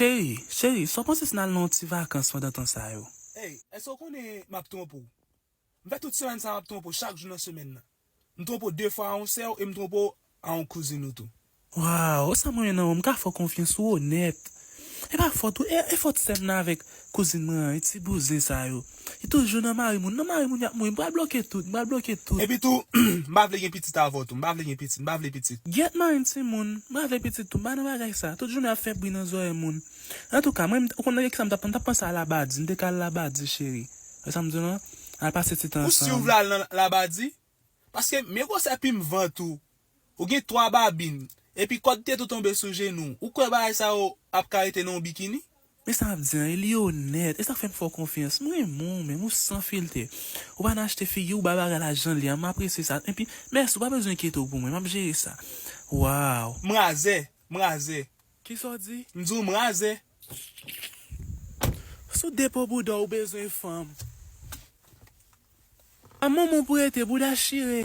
Chéri, so pense si nan non ti vacances pendant temps ça yo. Hey, est-ce qu'on est m'a trompo? M'fait toute semaine ça m'a trompo chaque jour dans semaine. M'trompo 2 fois en sel et m'trompo en cousine ou tout. Wow, ça moi non, m'ka fò confiance ou honnête. E pa fò tout, e fò sem nan avec cousine moi, ti bouzin ça yo. E toujours nan mari moun yap moun, m'bral bloquer tout. Et puis tout, m'pa vle gen petit avant tout, m'pa vle gen petit, m'pa vle petit. Get man ti moun, m'bral petit tout, m'pa nan bagay ça. Tout journée a fait bri nan zoye moun. En tout cas, moi on connait que ça m'ta penser à la badi, m'te kal la badi chéri. Ça me dit non, a passer petit temps Ou si ou vle la badi, parce que me ko ça pi m'vant tout. Ou gen 3 babines. Et puis quand t'es tout tombé sur genou, ou quoi ba ça ou ap karité non bikini? Mais ça me dit, il est honnête, et ça fait me faire confiance. Moi, moi, sans filtre. Ou pas acheter fille, ou pas bagarre l'argent, li, m'apprécie ça. Et puis, merci, ou pas besoin d'inquiéter pour moi, m'a gérer ça. Wow. M'raze. Qui ça dit? M'dou m'raze. Sous dépôt bouda ou besoin femme. À maman pour être bouda chiré.